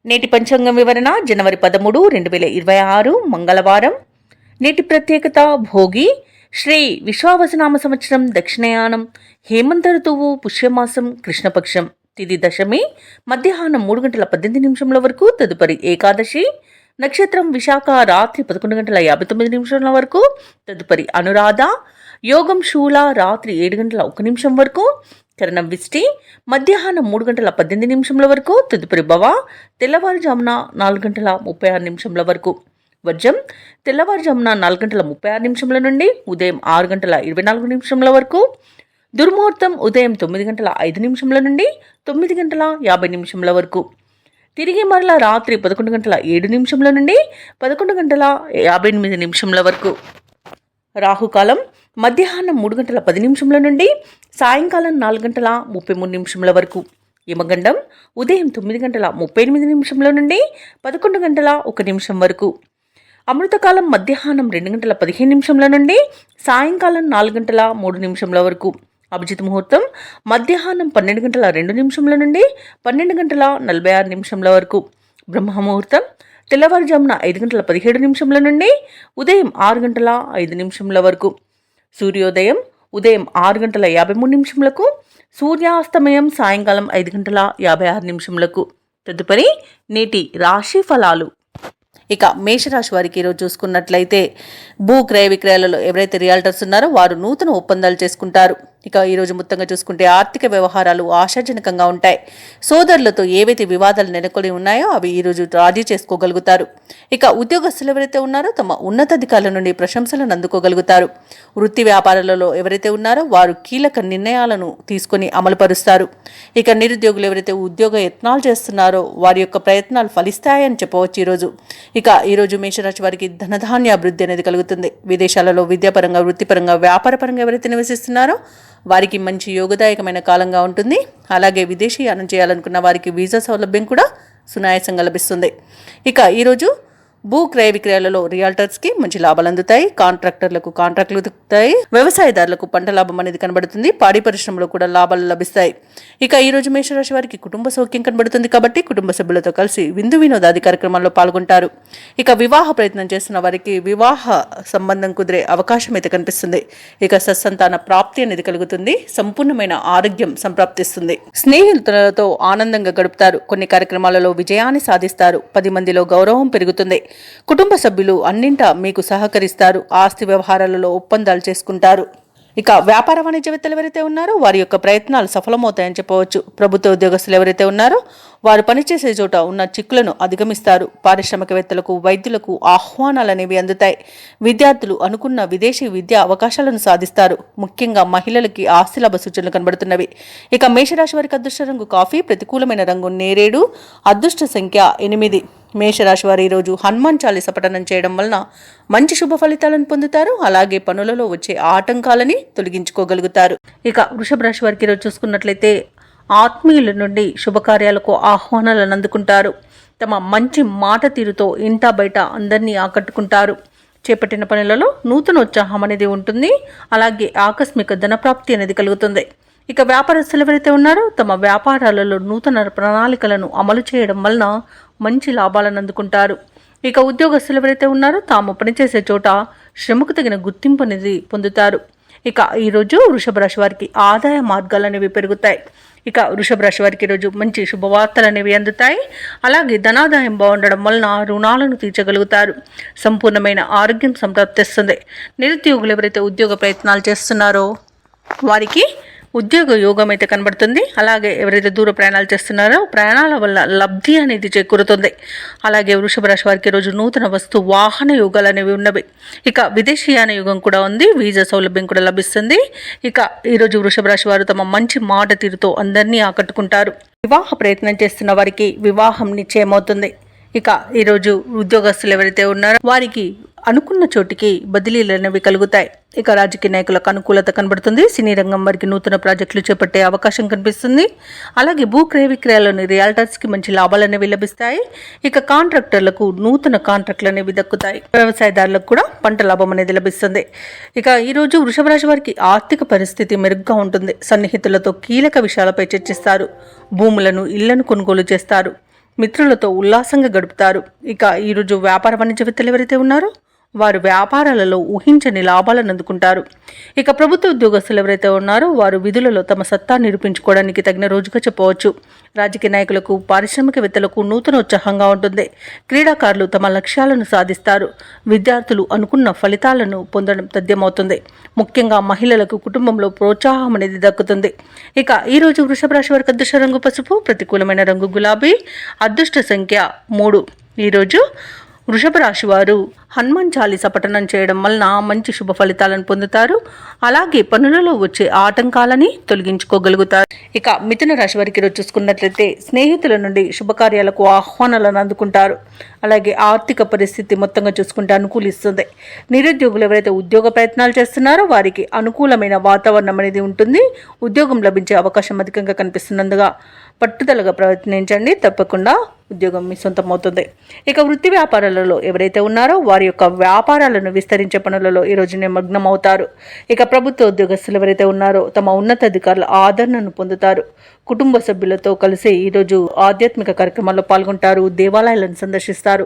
నేటి పంచాంగం వివరణ జనవరి 13, 2026 మంగళవారం. నేటి ప్రత్యేకత భోగి. శ్రీ విశ్వావసనామ సంవత్సరం దక్షిణయానం, హేమంత ఋతువు, పుష్యమాసం, కృష్ణపక్షం. తిథి దశమి, మధ్యాహ్నం 3:18 వరకు. తదుపరి ఏకాదశి. నక్షత్రం విశాఖ, రాత్రి 11:59 వరకు. తదుపరి అనురాధ. యోగం శూల, రాత్రి 7:01 వరకు. కరణం విష్టి, మధ్యాహ్నం 3:18 వరకు. తదుపరి భవ, తెల్లవారుజామున 4:36 వరకు. వర్జం, తెల్లవారుజామున 4:36 నుండి ఉదయం 6:24 వరకు. దుర్ముహూర్తం ఉదయం 9:05 నుండి 9:50 వరకు. తిరిగి మరల రాత్రి 11:07 నుండి 11:58 వరకు. రాహుకాలం మధ్యాహ్నం 3:10 నుండి సాయంకాలం 4:33 వరకు. యమగండం ఉదయం 9:38 నుండి 11:01 వరకు. అమృతకాలం మధ్యాహ్నం 2:15 నుండి సాయంకాలం 4:03 వరకు. అభిజిత్ ముహూర్తం మధ్యాహ్నం 12:02 నుండి 12:46 వరకు. బ్రహ్మముహూర్తం తెల్లవారుజామున 5:17 నుండి ఉదయం 6:05 వరకు. సూర్యోదయం ఉదయం 6:53 సూర్యాస్తమయం సాయంకాలం 5:56. తదుపరి నేటి రాశి ఫలాలు. ఇక మేషరాశి వారికి ఈరోజు చూసుకున్నట్లయితే భూ క్రయ విక్రయాలలో ఎవరైతే రియాల్టర్స్ ఉన్నారో వారు నూతన ఒప్పందాలు చేసుకుంటారు. ఇక ఈరోజు మొత్తంగా చూసుకుంటే ఆర్థిక వ్యవహారాలు ఆశాజనకంగా ఉంటాయి. సోదరులతో ఏవైతే వివాదాలు నెలకొని ఉన్నాయో అవి ఈరోజు రాజీ చేసుకోగలుగుతారు. ఇక ఉద్యోగస్తులు ఎవరైతే ఉన్నారో తమ ఉన్నతాధికారుల నుండి ప్రశంసలను అందుకోగలుగుతారు. వృత్తి వ్యాపారాలలో ఎవరైతే ఉన్నారో వారు కీలక నిర్ణయాలను తీసుకొని అమలుపరుస్తారు. ఇక నిరుద్యోగులు ఎవరైతే ఉద్యోగ యత్నాలు చేస్తున్నారో వారి యొక్క ప్రయత్నాలు ఫలిస్తాయని చెప్పవచ్చు ఈరోజు. ఇక ఈరోజు మేషరాశి వారికి ధనధాన్య అభివృద్ధి అనేది కలుగుతుంది. విదేశాలలో విద్యాపరంగా, వృత్తిపరంగా, వ్యాపారపరంగా ఎవరైతే నివసిస్తున్నారో వారికి మంచి యోగదాయకమైన కాలంగా ఉంటుంది. అలాగే విదేశీయానం చేయాలనుకున్న వారికి వీసా సౌలభ్యం కూడా సునాయాసంగా లభిస్తుంది. ఇక ఈరోజు భూ క్రయ విక్రయాలలో రియాల్టర్స్కి మంచి లాభాలు అందుతాయి. కాంట్రాక్టర్లకు కాంట్రాక్టులు దొరుకుతాయి. వ్యవసాయదారులకు పంట లాభం అనేది కనబడుతుంది. పాడి పరిశ్రమలో కూడా లాభాలు లభిస్తాయి. ఇక ఈరోజు మేషరాశి వారికి కుటుంబ సౌఖ్యం కనబడుతుంది కాబట్టి కుటుంబ సభ్యులతో కలిసి విందు వినోదాది కార్యక్రమాల్లో పాల్గొంటారు. ఇక వివాహ ప్రయత్నం చేస్తున్న వారికి వివాహ సంబంధం కుదిరే అవకాశం అయితే కనిపిస్తుంది. ఇక సత్సంతాన ప్రాప్తి అనేది కలుగుతుంది. సంపూర్ణమైన ఆరోగ్యం సంప్రాప్తిస్తుంది. స్నేహితులతో ఆనందంగా గడుపుతారు. కొన్ని కార్యక్రమాలలో విజయాన్ని సాధిస్తారు. 10 మందిలో గౌరవం పెరుగుతుంది. కుటుంబ సభ్యులు అన్నింటా మీకు సహకరిస్తారు. ఆస్తి వ్యవహారాలలో ఒప్పందాలు చేసుకుంటారు. ఇక వ్యాపార వాణిజ్యవేత్తలు ఎవరైతే ఉన్నారో వారి యొక్క ప్రయత్నాలు సఫలమవుతాయని చెప్పవచ్చు. ప్రభుత్వ ఉద్యోగస్తులు ఎవరైతే ఉన్నారో వారు పనిచేసే చోట ఉన్న చిక్కులను అధిగమిస్తారు. పారిశ్రామికవేత్తలకు, వైద్యులకు ఆహ్వానాలు అనేవి అందుతాయి. విద్యార్థులు అనుకున్న విదేశీ విద్యా అవకాశాలను సాధిస్తారు. ముఖ్యంగా మహిళలకి ఆస్తి లాభ సూచనలు కనబడుతున్నవి. ఇక మేషరాశి వారికి అదృష్ట రంగు కాఫీ, ప్రతికూలమైన రంగు నేరేడు, అదృష్ట సంఖ్య 8. మేషరాశి వారు ఈరోజు హనుమాన్ చాలీస పఠనం చేయడం వలన మంచి శుభ ఫలితాలను పొందుతారు. అలాగే పనులలో వచ్చే ఆటంకాలని తొలగించుకోగలుగుతారు. ఇక వృషభ రాశి వారికి ఈరోజు చూసుకున్నట్లయితే ఆత్మీయుల నుండి శుభకార్యాలకు ఆహ్వానాలను అందుకుంటారు. తమ మంచి మాట తీరుతో ఇంటా బయట అందరినీ ఆకట్టుకుంటారు. చేపట్టిన పనులలో నూతన ఉత్సాహం అనేది ఉంటుంది. అలాగే ఆకస్మిక ధనప్రాప్తి అనేది కలుగుతుంది. ఇక వ్యాపారస్తులు ఎవరైతే ఉన్నారో తమ వ్యాపారాలలో నూతన ప్రణాళికలను అమలు చేయడం వలన మంచి లాభాలను అందుకుంటారు. ఇక ఉద్యోగస్తులు ఎవరైతే ఉన్నారో తాము పనిచేసే చోట శ్రమకు తగిన గుర్తింపు అనేది పొందుతారు. ఇక ఈరోజు వృషభ రాశి వారికి ఆదాయ మార్గాలు అనేవి పెరుగుతాయి. ఇక వృషభ రాశి వారికి ఈరోజు మంచి శుభవార్తలు అనేవి అందుతాయి. అలాగే ధనాదాయం బాగుండడం వలన రుణాలను తీర్చగలుగుతారు. సంపూర్ణమైన ఆరోగ్యం సంప్రాప్తిస్తుంది. నిరుద్యోగులు ఎవరైతే ఉద్యోగ ప్రయత్నాలు చేస్తున్నారో వారికి ఉద్యోగ యోగం అయితే కనబడుతుంది. అలాగే ఎవరైతే దూర ప్రయాణాలు చేస్తున్నారో ప్రయాణాల వల్ల లబ్ధి అనేది చేకూరుతుంది. అలాగే వృషభ రాశి వారికి రోజు నూతన వస్తు వాహన యోగాలు అనేవి ఉన్నవి. ఇక విదేశీయాన యోగం కూడా ఉంది. వీసా సౌలభ్యం కూడా లభిస్తుంది. ఇక ఈరోజు వృషభ రాశి వారు తమ మంచి మాట తీరుతో అందరినీ ఆకట్టుకుంటారు. వివాహ ప్రయత్నం చేస్తున్న వారికి వివాహం నిశ్చయమవుతుంది. ఇక ఈరోజు ఉద్యోగస్తులు ఎవరైతే ఉన్నారో వారికి అనుకున్న చోటికి బదిలీలు అనేవి కలుగుతాయి. ఇక రాజకీయ నాయకులకు అనుకూలత కనబడుతుంది. సినీ రంగం వారికి నూతన ప్రాజెక్టులు చేపట్టే అవకాశం కనిపిస్తుంది. అలాగే భూ క్రయ విక్రయాల్లోని రియాల్టర్స్కి మంచి లాభాలు అనేవి లభిస్తాయి. ఇక కాంట్రాక్టర్లకు నూతన కాంట్రాక్టులు అనేవి దక్కుతాయి. వ్యవసాయదారులకు కూడా పంట లాభం అనేది లభిస్తుంది. ఇక ఈరోజు వృషభ రాశి వారికి ఆర్థిక పరిస్థితి మెరుగ్గా ఉంటుంది. సన్నిహితులతో కీలక విషయాలపై చర్చిస్తారు. భూములను, ఇళ్లను కొనుగోలు చేస్తారు. మిత్రులతో ఉల్లాసంగా గడుపుతారు. ఇక ఈరోజు వ్యాపార వాణిజ్యవేత్తలు ఎవరైతే ఉన్నారో వారు వ్యాపారాలలో ఊహించని లాభాలను అందుకుంటారు. ఇక ప్రభుత్వ ఉద్యోగస్తులు ఎవరైతే ఉన్నారో వారు విధులలో తమ సత్తా నిరూపించుకోవడానికి తగిన రోజుగా చెప్పవచ్చు. రాజకీయ నాయకులకు, పారిశ్రామికవేత్తలకు నూతన ఉత్సాహంగా ఉంటుంది. క్రీడాకారులు తమ లక్ష్యాలను సాధిస్తారు. విద్యార్థులు అనుకున్న ఫలితాలను పొందడం తథ్యమవుతుంది. ముఖ్యంగా మహిళలకు కుటుంబంలో ప్రోత్సాహం అనేది దక్కుతుంది. ఇక ఈరోజు వృషభ రాశి వారికి అదృష్ట రంగు పసుపు, ప్రతికూలమైన రంగు గులాబీ, అదృష్ట సంఖ్య 3. ఈరోజు వృషభ రాశి వారు హనుమాన్ చాలీసా పఠనం చేయడం వలన మంచి శుభ ఫలితాలను పొందుతారు. అలాగే పనులలో వచ్చే ఆటంకాలని తొలగించుకోగలుగుతారు. ఇక మిథున రాశి వారికి ఈరోజు చూసుకున్నట్లయితే స్నేహితుల నుండి శుభకార్యాలకు ఆహ్వానాలను అందుకుంటారు. అలాగే ఆర్థిక పరిస్థితి మొత్తంగా చూసుకుంటే అనుకూలిస్తుంది. నిరుద్యోగులు ఎవరైతే ఉద్యోగ ప్రయత్నాలు చేస్తున్నారో వారికి అనుకూలమైన వాతావరణం అనేది ఉంటుంది. ఉద్యోగం లభించే అవకాశం అధికంగా కనిపిస్తున్నందుగా పట్టుదలగా ప్రయత్నించండి. తప్పకుండా ఉద్యోగం మీ సొంతం అవుతుంది. ఇక వృత్తి వ్యాపారాలలో ఎవరైతే ఉన్నారో వారి యొక్క వ్యాపారాలను విస్తరించే పనులలో ఈరోజు నిమగ్నం అవుతారు. ఇక ప్రభుత్వ ఉద్యోగస్తులు ఎవరైతే ఉన్నారో తమ ఉన్నతాధికారుల ఆదరణను పొందుతారు. కుటుంబ సభ్యులతో కలిసి ఈరోజు ఆధ్యాత్మిక కార్యక్రమాల్లో పాల్గొంటారు. దేవాలయాలను సందర్శిస్తారు.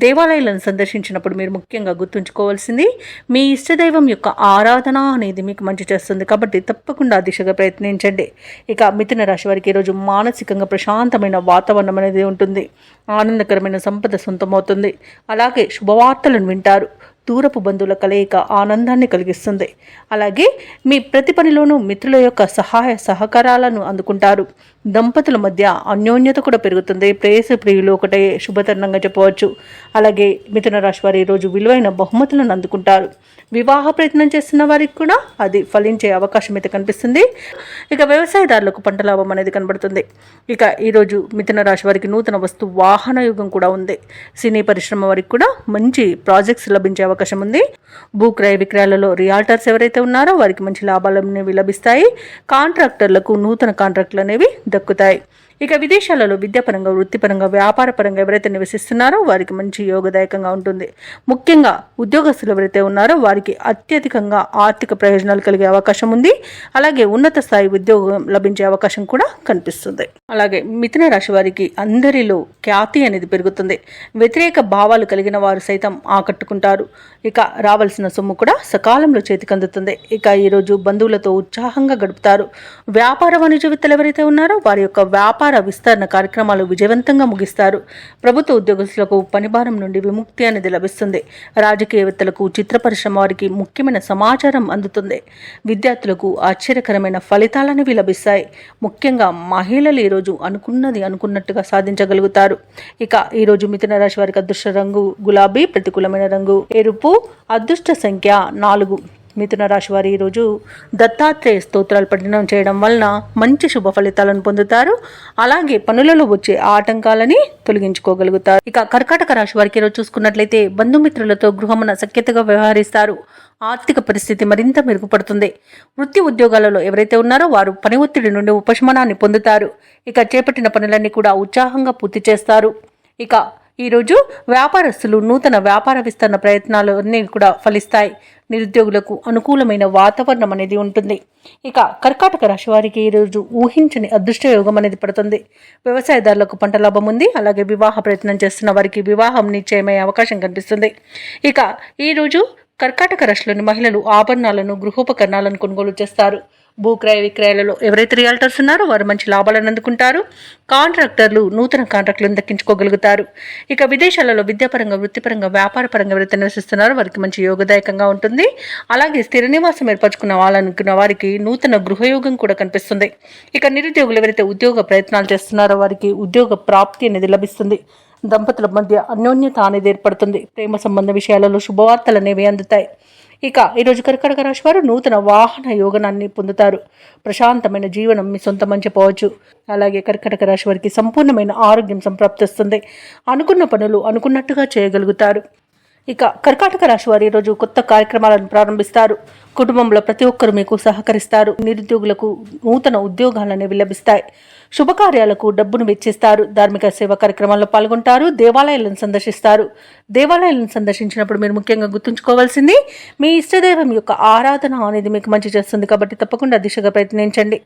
దేవాలయాలను సందర్శించినప్పుడు మీరు ముఖ్యంగా గుర్తుంచుకోవాల్సింది మీ ఇష్టదైవం యొక్క ఆరాధన అనేది మీకు మంచి చేస్తుంది. కాబట్టి తప్పకుండా దిశగా ప్రయత్నించండి. ఇక మిథున రాశి వారికి ఈరోజు మానసికంగా ప్రశాంతమైన వాతావరణం అనేది ఉంటుంది. ఆనందకరమైన సంపద సొంతమవుతుంది. అలాగే శుభవార్తలను వింటారు. దూరపు బంధువుల కలయిక ఆనందాన్ని కలిగిస్తుంది. అలాగే మీ ప్రతి పనిలోనూ మిత్రుల యొక్క సహాయ సహకారాలను అందుకుంటారు. దంపతుల మధ్య అన్యోన్యత కూడా పెరుగుతుంది. ప్రేయసి ప్రియులు ఒకటే శుభతరుణంగా చెప్పవచ్చు. అలాగే మిథున రాశి వారు ఈరోజు విలువైన బహుమతులను అందుకుంటారు. వివాహ ప్రయత్నం చేస్తున్న వారికి కూడా అది ఫలించే అవకాశం అయితే కనిపిస్తుంది. ఇక వ్యవసాయదారులకు పంట లాభం అనేది కనబడుతుంది. ఇక ఈరోజు మిథున రాశి వారికి నూతన వస్తు వాహన యుగం కూడా ఉంది. సినీ పరిశ్రమ వారికి కూడా మంచి ప్రాజెక్ట్స్ లభించే అవకాశం ఉంది. భూ క్రయ విక్రయాలలో రియాల్టర్స్ ఎవరైతే ఉన్నారో వారికి మంచి లాభాలు అనేవి లభిస్తాయి. కాంట్రాక్టర్లకు నూతన కాంట్రాక్టులు అనేవి దక్కుతాయి. ఇక విదేశాలలో విద్యాపరంగా, వృత్తిపరంగా, వ్యాపారపరంగా ఎవరైతే నివసిస్తున్నారో వారికి మంచి యోగదాయకంగా ఉంటుంది. ముఖ్యంగా ఉద్యోగస్తులు ఎవరైతే ఉన్నారో వారికి అత్యధికంగా ఆర్థిక ప్రయోజనాలు కలిగే అవకాశం ఉంది. అలాగే ఉన్నత స్థాయి ఉద్యోగం లభించే అవకాశం కూడా కనిపిస్తుంది. అలాగే మిథున రాశి వారికి అందరిలో ఖ్యాతి అనేది పెరుగుతుంది. వ్యతిరేక భావాలు కలిగిన వారు సైతం ఆకట్టుకుంటారు. ఇక రావాల్సిన సొమ్ము కూడా సకాలంలో చేతికి అందుతుంది. ఇక ఈరోజు బంధువులతో ఉత్సాహంగా గడుపుతారు. వ్యాపార వాణిజ్యవేత్తలు ఎవరైతే ఉన్నారో వారి యొక్క వ్యాపార విస్తరణ కార్యక్రమాలు విజయవంతంగా ముగిస్తారు. ప్రభుత్వ ఉద్యోగస్తులకు పనిభారం నుండి విముక్తి అనేది లభిస్తుంది. రాజకీయవేత్తలకు, చిత్ర పరిశ్రమ వారికి ముఖ్యమైన సమాచారం అందుతుంది. విద్యార్థులకు ఆశ్చర్యకరమైన ఫలితాలనేవి లభిస్తాయి. ముఖ్యంగా మహిళలు ఈరోజు అనుకున్నది అనుకున్నట్టుగా సాధించగలుగుతారు. ఇక ఈరోజు మిథున రాశి వారికి అదృష్ట రంగు గులాబీ, ప్రతికూలమైన రంగు ఎరుపు, అదృష్ట సంఖ్య 4. మిథున రాశి వారు ఈరోజు దత్తాత్రేయ స్తోత్రాలు పఠనం చేయడం వలన మంచి శుభ ఫలితాలను పొందుతారు. అలాగే పనులలో వచ్చే ఆటంకాలని తొలగించుకోగలుగుతారు. ఇక కర్కాటక రాశి వారికి ఈరోజు చూసుకున్నట్లయితే బంధుమిత్రులతో గృహమున సఖ్యతగా వ్యవహరిస్తారు. ఆర్థిక పరిస్థితి మరింత మెరుగుపడుతుంది. వృత్తి ఉద్యోగాలలో ఎవరైతే ఉన్నారో వారు పని ఒత్తిడి నుండి ఉపశమనాన్ని పొందుతారు. ఇక చేపట్టిన పనులన్నీ కూడా ఉత్సాహంగా పూర్తి చేస్తారు. ఇక ఈరోజు వ్యాపారస్తులు నూతన వ్యాపార విస్తరణ ప్రయత్నాలు అన్నీ కూడా ఫలిస్తాయి. నిరుద్యోగులకు అనుకూలమైన వాతావరణం అనేది ఉంటుంది. ఇక కర్కాటక రాశి వారికి ఈరోజు ఊహించని అదృష్ట యోగం అనేది పడుతుంది. వ్యవసాయదారులకు పంట లాభం ఉంది. అలాగే వివాహ ప్రయత్నం చేస్తున్న వారికి వివాహం నిశ్చయమయ్యే అవకాశం కనిపిస్తుంది. ఇక ఈరోజు కర్కాటక రాశిలోని మహిళలు ఆభరణాలను, గృహోపకరణాలను కొనుగోలు చేస్తారు. భూక్రయ విక్రయాలలో ఎవరైతే రియాల్టర్స్ ఉన్నారో వారు మంచి లాభాలను అందుకుంటారు. కాంట్రాక్టర్లు నూతన కాంట్రాక్టులను దక్కించుకోగలుగుతారు. ఇక విదేశాలలో విద్యాపరంగా, వృత్తిపరంగా, వ్యాపారపరంగా ఎవరైతే నివసిస్తున్నారో వారికి మంచి యోగదాయకంగా ఉంటుంది. అలాగే స్థిర నివాసం ఏర్పరచుకున్న వాళ్ళనుకున్న వారికి నూతన గృహయోగం కూడా కనిపిస్తుంది. ఇక నిరుద్యోగులు ఎవరైతే ఉద్యోగ ప్రయత్నాలు చేస్తున్నారో వారికి ఉద్యోగ ప్రాప్తి అనేది లభిస్తుంది. దంపతుల మధ్య అన్యోన్యత అనేది ఏర్పడుతుంది. ప్రేమ సంబంధ విషయాలలో శుభవార్తలు అనేవి అందుతాయి. ఇక ఈరోజు కర్కాటక రాశి వారు నూతన వాహన యోగనాన్ని పొందుతారు. ప్రశాంతమైన జీవనం మీ సొంతమని చెప్పవచ్చు. అలాగే కర్కాటక రాశి వారికి సంపూర్ణమైన ఆరోగ్యం సంప్రాప్తిస్తుంది. అనుకున్న పనులు అనుకున్నట్టుగా చేయగలుగుతారు. ఇక కర్కాటక రాశి వారు ఈరోజు కొత్త కార్యక్రమాలను ప్రారంభిస్తారు. కుటుంబంలో ప్రతి ఒక్కరు మీకు సహకరిస్తారు. నిరుద్యోగులకు నూతన ఉద్యోగాలు అనేవి లభిస్తాయి. శుభకార్యాలకు డబ్బును వెచ్చిస్తారు. ధార్మిక సేవా కార్యక్రమాల్లో పాల్గొంటారు. దేవాలయాలను సందర్శిస్తారు. దేవాలయాలను సందర్శించినప్పుడు మీరు ముఖ్యంగా గుర్తుంచుకోవాల్సింది మీ ఇష్టదైవం యొక్క ఆరాధన అనేది మీకు మంచి చేస్తుంది కాబట్టి తప్పకుండా దిశగా ప్రయత్నించండి.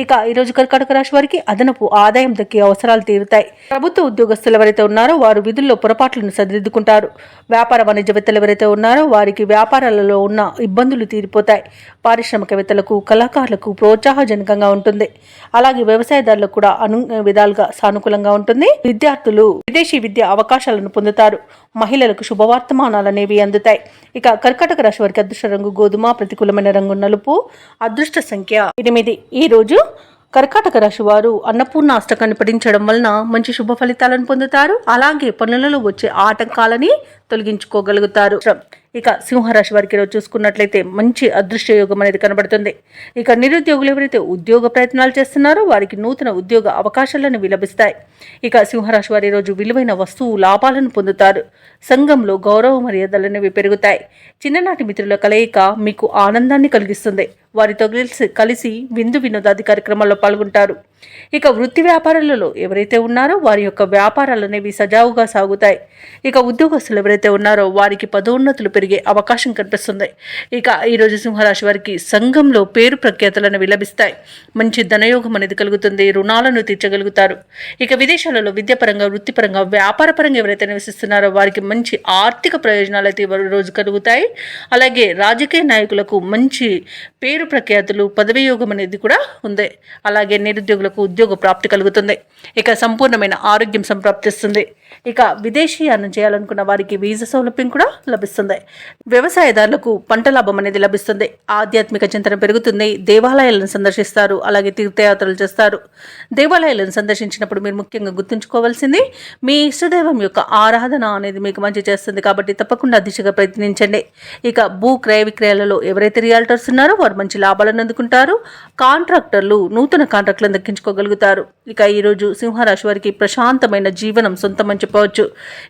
ఇక ఈరోజు కర్కాటక రాశి వారికి అదనపు ఆదాయం దక్కి అవసరాలు తీరుతాయి. ప్రభుత్వ ఉద్యోగస్తులు ఎవరైతే ఉన్నారో వారు విధుల్లో పొరపాట్లను సరిదిద్దుకుంటారు. వ్యాపార వాణిజ్యవేత్తలు ఎవరైతే ఉన్నారో వారికి వ్యాపారాలలో ఉన్న ఇబ్బందులు తీరిపోతాయి. పారిశ్రామికవేత్తలకు కళాకారులకు ప్రోత్సాహజనకంగా ఉంటుంది. అలాగే వ్యవసాయదారులకు కూడా విధాలుగా సానుకూలంగా ఉంటుంది. విద్యార్థులు విదేశీ విద్య అవకాశాలను పొందుతారు. మహిళలకు శుభవర్తమానాలు అనేవి అందుతాయి. ఇక కర్కాటక రాశి వారికి అదృష్ట రంగు గోధుమ, ప్రతికూలమైన రంగు నలుపు, అదృష్ట సంఖ్య 8. ఈ రోజు కర్కాటక రాశి వారు అన్నపూర్ణ అష్టకాన్ని పఠించడం వలన మంచి శుభ ఫలితాలను పొందుతారు. అలాగే పనులలో వచ్చే ఆటంకాలని తొలగించుకోగలుగుతారు. ఇక సింహరాశి వారికి ఈరోజు చూసుకున్నట్లయితే మంచి అదృష్ట యోగం అనేది కనబడుతుంది. ఇక నిరుద్యోగులు ఎవరైతే ఉద్యోగ ప్రయత్నాలు చేస్తున్నారో వారికి నూతన ఉద్యోగ అవకాశాలను విలభిస్తాయి. ఇక సింహరాశి వారి రోజు విలువైన వస్తువు లాభాలను పొందుతారు. సంఘంలో గౌరవ మర్యాదలు అనేవి పెరుగుతాయి. చిన్ననాటి మిత్రుల కలయిక మీకు ఆనందాన్ని కలిగిస్తుంది. వారితో కలిసి విందు వినోదాది కార్యక్రమాల్లో పాల్గొంటారు. ఇక వృత్తి వ్యాపారాలలో ఎవరైతే ఉన్నారో వారి యొక్క వ్యాపారాలు అనేవి సజావుగా సాగుతాయి. ఇక ఉద్యోగస్తులు ఎవరైతే ఉన్నారో వారికి పదోన్నతులు పెరిగే అవకాశం కనిపిస్తుంది. ఇక ఈరోజు సింహరాశి వారికి సంఘంలో పేరు ప్రఖ్యాతులను విలభిస్తాయి. మంచి ధనయోగం అనేది కలుగుతుంది. రుణాలను తీర్చగలుగుతారు. ఇక విదేశాలలో విద్యాపరంగా, వృత్తిపరంగా, వ్యాపారపరంగా ఎవరైతే నివసిస్తున్నారో వారికి మంచి ఆర్థిక ప్రయోజనాలు అయితే రోజు కలుగుతాయి. అలాగే రాజకీయ నాయకులకు మంచి పేరు ప్రఖ్యాతులు, పదవి యోగం అనేది కూడా ఉంది. అలాగే నిరుద్యోగులకు ఉద్యోగ ప్రాప్తి కలుగుతుంది. ఇక సంపూర్ణమైన ఆరోగ్యం సంప్రాప్తిస్తుంది. ఇక విదేశీయానం చేయాలనుకున్న వారికి వీసా సౌలభ్యం కూడా లభిస్తుంది. వ్యవసాయదారులకు పంట లాభం అనేది లభిస్తుంది. ఆధ్యాత్మిక చింతన పెరుగుతుంది. దేవాలయాలను సందర్శిస్తారు. అలాగే తీర్థయాత్రలు చేస్తారు. దేవాలయాలను సందర్శించినప్పుడు మీరు ముఖ్యంగా గుర్తుంచుకోవాల్సింది మీ ఇష్టదైవం యొక్క ఆరాధన అనేది మీకు మంచి చేస్తుంది కాబట్టి తప్పకుండా దిశగా ప్రయత్నించండి. ఇక భూ క్రయ విక్రయాలలో ఎవరైతే రియాల్టర్స్ ఉన్నారో వారు మంచి లాభాలను అందుకుంటారు. కాంట్రాక్టర్లు నూతన కాంట్రాక్టులను దక్కించుకోగలుగుతారు. ఇక ఈరోజు సింహరాశి వారికి ప్రశాంతమైన జీవనం సొంతమని చెప్పవచ్చు.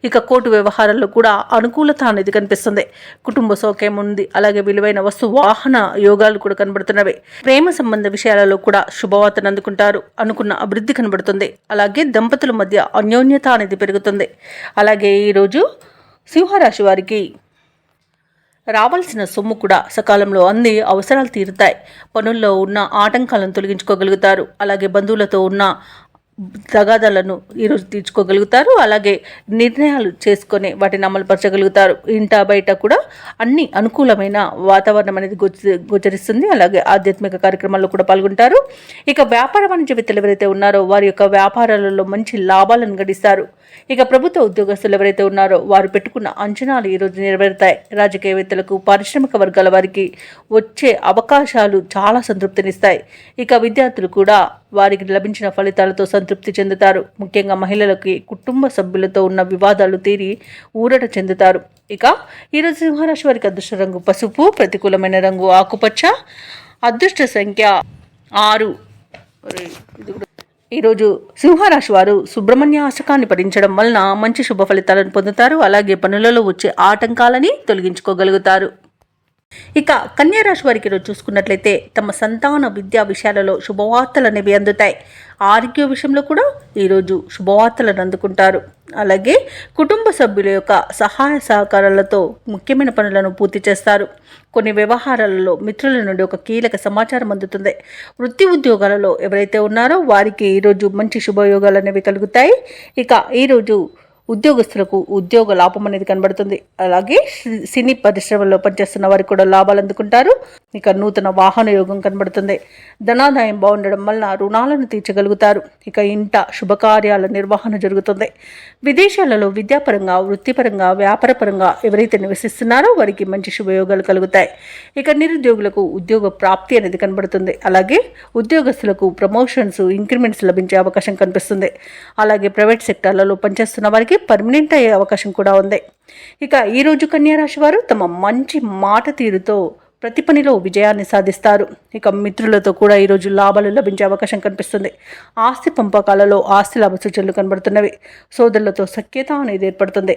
ఇక కోర్టు వ్యవహారాల్లో కూడా అనుకూలత అనేది కనిపిస్తుంది. కుటుంబ సౌఖ్యం ఉంది. అలాగే విలువైన వస్తు వాహన యోగాలు కూడా కనబడుతున్నవి. ప్రేమ సంబంధ విషయాలలో కూడా శుభవార్తను అందుకుంటారు. అనుకున్న అభివృద్ధి కనబడుతుంది. అలాగే దంపతుల మధ్య అన్యోన్యత అనేది పెరుగుతుంది. అలాగే ఈరోజు సింహరాశి వారికి రావాల్సిన సొమ్ము కూడా సకాలంలో అంది అవసరాలు తీరుతాయి. పనుల్లో ఉన్న ఆటంకాలను తొలగించుకోగలుగుతారు. అలాగే బంధువులతో ఉన్న తగాదాలను ఈరోజు తీర్చుకోగలుగుతారు. అలాగే నిర్ణయాలు చేసుకొని వాటిని అమలుపరచగలుగుతారు. ఇంట బయట కూడా అన్ని అనుకూలమైన వాతావరణం అనేది గోచరిస్తుంది. అలాగే ఆధ్యాత్మిక కార్యక్రమాల్లో కూడా పాల్గొంటారు. ఇక వ్యాపార వాణిజ్యవేత్తలు ఎవరైతే ఉన్నారో వారి యొక్క వ్యాపారాలలో మంచి లాభాలను గడిస్తారు. ఇక ప్రభుత్వ ఉద్యోగస్తులు ఎవరైతే ఉన్నారో వారు పెట్టుకున్న అంచనాలు ఈరోజు నెరవేరుతాయి. రాజకీయవేత్తలకు, పారిశ్రామిక వర్గాల వారికి వచ్చే అవకాశాలు చాలా సంతృప్తినిస్తాయి. ఇక విద్యార్థులు కూడా వారికి లభించిన ఫలితాలతో సంతృప్తి చెందుతారు. ముఖ్యంగా మహిళలకి కుటుంబ సభ్యులతో ఉన్న వివాదాలు తీరి ఊరట చెందుతారు. ఇక ఈరోజు సింహరాశి వారికి అదృష్ట రంగు పసుపు, ప్రతికూలమైన రంగు ఆకుపచ్చ, అదృష్ట సంఖ్య 6. ఈరోజు సింహరాశి వారు సుబ్రహ్మణ్య అష్టకాన్ని పఠించడం వలన మంచి శుభ ఫలితాలను పొందుతారు. అలాగే పనులలో వచ్చే ఆటంకాలని తొలగించుకోగలుగుతారు. ఇక కన్యారాశి వారికి ఈరోజు చూసుకున్నట్లయితే తమ సంతాన విద్యా విషయాలలో శుభవార్తలు అనేవి అందుతాయి. ఆరోగ్య విషయంలో కూడా ఈరోజు శుభవార్తలను అందుకుంటారు. అలాగే కుటుంబ సభ్యుల యొక్క సహాయ సహకారాలతో ముఖ్యమైన పనులను పూర్తి చేస్తారు. కొన్ని వ్యవహారాలలో మిత్రుల నుండి ఒక కీలక సమాచారం అందుతుంది. వృత్తి ఉద్యోగాలలో ఎవరైతే ఉన్నారో వారికి ఈరోజు మంచి శుభయోగాలు అనేవి కలుగుతాయి. ఇక ఈరోజు ఉద్యోగస్తులకు ఉద్యోగ లాభం అనేది కనబడుతుంది. అలాగే సినీ పరిశ్రమల్లో పనిచేస్తున్న వారికి కూడా లాభాలు అందుకుంటారు. ఇక నూతన వాహన యోగం కనబడుతుంది. ధనాదాయం బాగుండడం వలన రుణాలను తీర్చగలుగుతారు. ఇక ఇంట శుభకార్యాల నిర్వహణ జరుగుతుంది. విదేశాలలో విద్యాపరంగా, వృత్తిపరంగా, వ్యాపారపరంగా ఎవరైతే నివసిస్తున్నారో వారికి మంచి శుభయోగాలు కలుగుతాయి. ఇక నిరుద్యోగులకు ఉద్యోగ ప్రాప్తి అనేది కనబడుతుంది. అలాగే ఉద్యోగస్తులకు ప్రమోషన్స్, ఇంక్రిమెంట్స్ లభించే అవకాశం కనిపిస్తుంది. అలాగే ప్రైవేట్ సెక్టార్లలో పనిచేస్తున్న వారికి పర్మనెంట్ అయ్యే అవకాశం కూడా ఉంది. ఇక ఈరోజు కన్యారాశి వారు తమ మంచి మాట తీరుతో ప్రతి పనిలో విజయాన్ని సాధిస్తారు. ఇక మిత్రులతో కూడా ఈరోజు లాభాలు లభించే అవకాశం కనిపిస్తుంది. ఆస్తి పంపకాలలో ఆస్తి లాభ సూచనలు కనబడుతున్నవి. సోదరులతో సఖ్యత అనేది ఏర్పడుతుంది.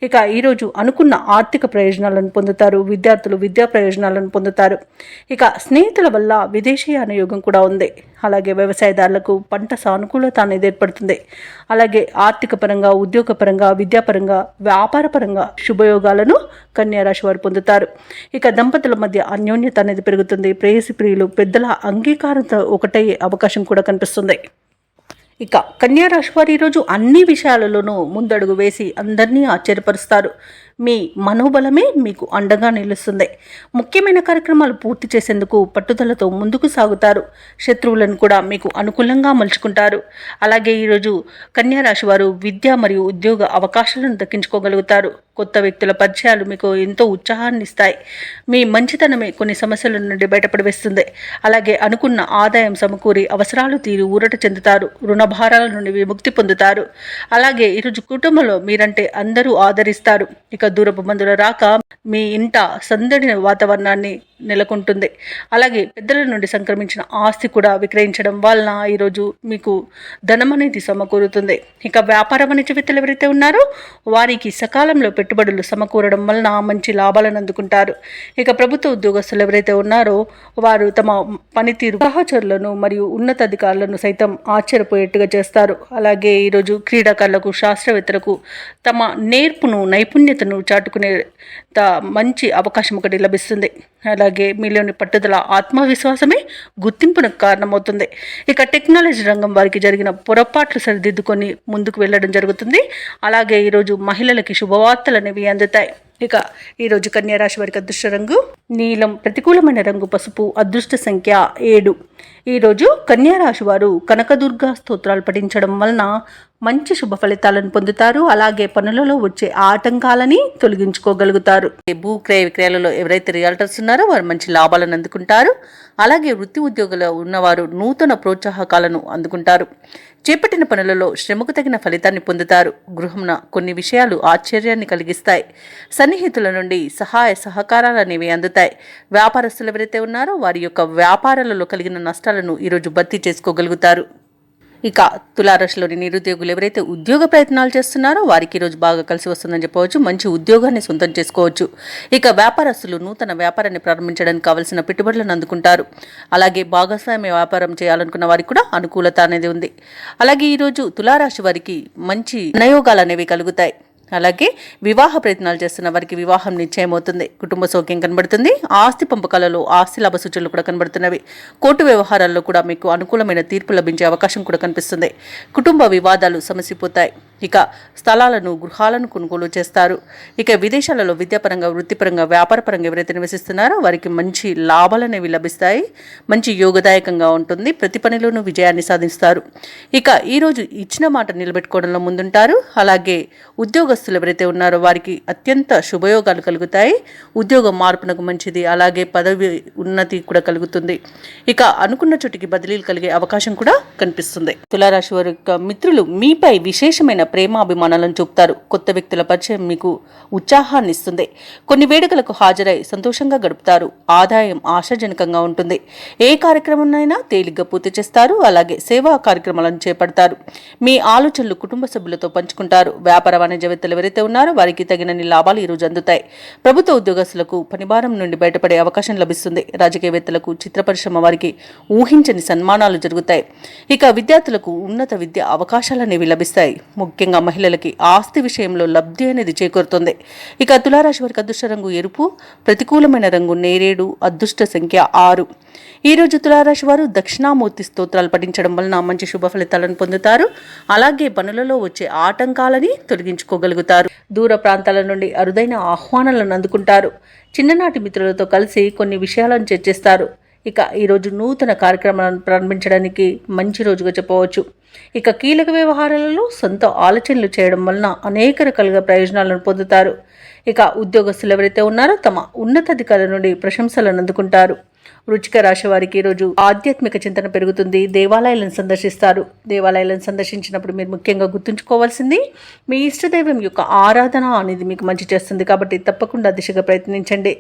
ఇక ఈరోజు అనుకున్న ఆర్థిక ప్రయోజనాలను పొందుతారు. విద్యార్థులు విద్యా ప్రయోజనాలను పొందుతారు. ఇక స్నేహితుల వల్ల విదేశీయాన యోగం కూడా ఉంది. అలాగే వ్యవసాయదారులకు పంట సానుకూలత అనేది ఏర్పడుతుంది. అలాగే ఆర్థిక పరంగా, ఉద్యోగపరంగా, విద్యాపరంగా, వ్యాపారపరంగా శుభయోగాలను కన్యా రాశి వారు పొందుతారు. ఇక దంపతుల మధ్య అన్యోన్యత అనేది పెరుగుతుంది. ప్రేయసి ప్రియులు పెద్దల అంగీకారంతో ఒకటయ్యే అవకాశం కూడా కనిపిస్తుంది. ఇక కన్యా రాశి వారు ఈరోజు అన్ని విషయాలలోనూ ముందడుగు వేసి అందరినీ ఆశ్చర్యపరుస్తారు. మీ మనోబలమే మీకు అండగా నిలుస్తుంది. ముఖ్యమైన కార్యక్రమాలు పూర్తి చేసేందుకు పట్టుదలతో ముందుకు సాగుతారు. శత్రువులను కూడా మీకు అనుకూలంగా మలుచుకుంటారు. అలాగే ఈరోజు కన్యా రాశి వారు విద్య మరియు ఉద్యోగ అవకాశాలను దక్కించుకోగలుగుతారు. కొత్త వ్యక్తుల పరిచయాలు మీకు ఎంతో ఉత్సాహాన్ని ఇస్తాయి. మీ మంచితనమే కొన్ని సమస్యల నుండి బయటపడివేస్తుంది. అలాగే అనుకున్న ఆదాయం సమకూరి అవసరాలు తీరి ఊరట చెందుతారు. రుణభారాల నుండి విముక్తి పొందుతారు. అలాగే ఈరోజు కుటుంబంలో మీరంటే అందరూ ఆదరిస్తారు. ఇక దూరపు బంధువుల రాక మీ ఇంట సందడి వాతావరణాన్ని నెలకొంటుంది. అలాగే పెద్దల నుండి సంక్రమించిన ఆస్తి కూడా విక్రయించడం వలన ఈరోజు మీకు ధనం అనేది సమకూరుతుంది. ఇక వ్యాపార వాణిజ్యవేత్తలు ఎవరైతే ఉన్నారో వారికి సకాలంలో పెట్టుబడులు సమకూరడం వలన మంచి లాభాలను అందుకుంటారు. ఇక ప్రభుత్వ ఉద్యోగస్తులు ఎవరైతే ఉన్నారో వారు తమ పనితీరు సహచరులను మరియు ఉన్నతాధికారులను సైతం ఆశ్చర్యపోయేట్టుగా చేస్తారు. అలాగే ఈరోజు క్రీడాకారులకు, శాస్త్రవేత్తలకు తమ నేర్పును, నైపుణ్యతను చాటుకునే మంచి అవకాశం ఒకటి లభిస్తుంది. అలాగే మీలోని పట్టుదల, ఆత్మవిశ్వాసమే గుర్తింపునకు కారణమవుతుంది. ఇక టెక్నాలజీ రంగం వారికి జరిగిన పొరపాట్లు సరిదిద్దుకొని ముందుకు వెళ్ళడం జరుగుతుంది. అలాగే ఈరోజు మహిళలకి శుభవార్తలు అనేవి అందుతాయి. ఇక ఈరోజు కన్యా రాశి వారికి అదృష్ట రంగు నీలం, ప్రతికూలమైన రంగు పసుపు, అదృష్ట సంఖ్య 7. ఈరోజు కన్యా రాశి వారు కనకదుర్గా స్తోత్రాలు పఠించడం వలన మంచి శుభ ఫలితాలను పొందుతారు. అలాగే పనులలో వచ్చే ఆటంకాలని తొలగించుకోగలుగుతారు. భూ క్రయ విక్రయాలలో ఎవరైతే రియల్టర్స్ ఉన్నారో వారు మంచి లాభాలను అందుకుంటారు. అలాగే వృత్తి ఉద్యోగులు ఉన్నవారు నూతన ప్రోత్సాహకాలను అందుకుంటారు. చేపట్టిన పనులలో శ్రమకు తగిన ఫలితాన్ని పొందుతారు. గృహంన కొన్ని విషయాలు ఆశ్చర్యాన్ని కలిగిస్తాయి. సన్నిహితుల నుండి సహాయ సహకారాలు అనేవి అందుతాయి. వ్యాపారస్తులు ఎవరైతే ఉన్నారో వారి యొక్క వ్యాపారాలలో కలిగిన నష్టాలను ఈరోజు భర్తీ చేసుకోగలుగుతారు. ఇక తులారాశిలోని నిరుద్యోగులు ఎవరైతే ఉద్యోగ ప్రయత్నాలు చేస్తున్నారో వారికి ఈరోజు బాగా కలిసి వస్తుందని చెప్పవచ్చు. మంచి ఉద్యోగాన్ని సొంతం చేసుకోవచ్చు. ఇక వ్యాపారస్తులు నూతన వ్యాపారాన్ని ప్రారంభించడానికి కావలసిన పెట్టుబడులను అందుకుంటారు. అలాగే భాగస్వామ్య వ్యాపారం చేయాలనుకున్న వారికి కూడా అనుకూలత అనేది ఉంది. అలాగే ఈరోజు తులారాశి వారికి మంచి నయోగాలు అనేవి కలుగుతాయి. అలాగే వివాహ ప్రయత్నాలు చేస్తున్న వారికి వివాహం నిశ్చయమవుతుంది. కుటుంబ సౌఖ్యం కనబడుతుంది. ఆస్తి పంపకాలలో ఆస్తి లాభ సూచనలు కూడా కనబడుతున్నవి. కోర్టు వ్యవహారాల్లో కూడా మీకు అనుకూలమైన తీర్పు లభించే అవకాశం కూడా కనిపిస్తుంది. కుటుంబ వివాదాలు సమసిపోతాయి. ఇక స్థలాలను, గృహాలను కొనుగోలు చేస్తారు. ఇక విదేశాలలో విద్యాపరంగా, వృత్తిపరంగా, వ్యాపారపరంగా ఎవరైతే నివసిస్తున్నారో వారికి మంచి లాభాలు అనేవి లభిస్తాయి. మంచి యోగదాయకంగా ఉంటుంది. ప్రతి పనిలోనూ విజయాన్ని సాధిస్తారు. ఇక ఈరోజు ఇచ్చిన మాట నిలబెట్టుకోవడంలో ముందుంటారు. అలాగే ఉద్యోగస్తులు ఎవరైతే ఉన్నారో వారికి అత్యంత శుభయోగాలు కలుగుతాయి. ఉద్యోగ మార్పునకు మంచిది. అలాగే పదవి ఉన్నతి కూడా కలుగుతుంది. ఇక అనుకున్న చోటికి బదిలీలు కలిగే అవకాశం కూడా కనిపిస్తుంది. తులారాశి వారి యొక్క మిత్రులు మీపై విశేషమైన ప్రేమాభిమానాలను చూపుతారు. కొత్త వ్యక్తుల పరిచయం మీకు ఉత్సాహాన్ని ఇస్తుంది. కొన్ని వేడుకలకు హాజరై సంతోషంగా గడుపుతారు. ఆదాయం ఆశాజనకంగా ఉంటుంది. ఏ కార్యక్రమాన్నైనా తేలిగ్గా పూర్తి చేస్తారు. అలాగే సేవా కార్యక్రమాలను చేపడతారు. మీ ఆలోచనలు కుటుంబ సభ్యులతో పంచుకుంటారు. వ్యాపార వాణిజ్యవేత్తలు ఎవరైతే ఉన్నారో వారికి తగినన్ని లాభాలు ఈరోజు అందుతాయి. ప్రభుత్వ ఉద్యోగస్తులకు పనిభారం నుండి బయటపడే అవకాశం లభిస్తుంది. రాజకీయవేత్తలకు, చిత్ర పరిశ్రమ వారికి ఊహించని సన్మానాలు జరుగుతాయి. ఇక విద్యార్థులకు ఉన్నత విద్య అవకాశాలు అనేవి లభిస్తాయి. ముఖ్యంగా మహిళలకి ఆస్తి విషయంలో లబ్ధి అనేది చేకూరుతుంది. ఇక తులారాశి వారికి అదృష్ట రంగు ఎరుపు, ప్రతికూలమైన రంగు నేరేడు, అదృష్ట సంఖ్య 6. ఈరోజు తులారాశి వారు దక్షిణామూర్తి స్తోత్రాలు పఠించడం వలన మంచి శుభ ఫలితాలను పొందుతారు. అలాగే పనులలో వచ్చే ఆటంకాలని తొలగించుకోగలుగుతారు. దూర ప్రాంతాల నుండి అరుదైన ఆహ్వానాలను అందుకుంటారు. చిన్ననాటి మిత్రులతో కలిసి కొన్ని విషయాలను చర్చిస్తారు. ఇక ఈరోజు నూతన కార్యక్రమాలను ప్రారంభించడానికి మంచి రోజుగా చెప్పవచ్చు. ఇక కీలక వ్యవహారాలలో సొంత ఆలోచనలు చేయడం వలన అనేక రకాలుగా ప్రయోజనాలను పొందుతారు. ఇక ఉద్యోగస్తులు ఎవరైతే ఉన్నారో తమ ఉన్నతాధికారుల నుండి ప్రశంసలను అందుకుంటారు. వృశ్చిక రాశి వారికి ఈరోజు ఆధ్యాత్మిక చింతన పెరుగుతుంది. దేవాలయాలను సందర్శిస్తారు. దేవాలయాలను సందర్శించినప్పుడు మీరు ముఖ్యంగా గుర్తుంచుకోవాల్సింది మీ ఇష్టదైవం యొక్క ఆరాధన అనేది మీకు మంచి చేస్తుంది. కాబట్టి తప్పకుండా దిశగా ప్రయత్నించండి.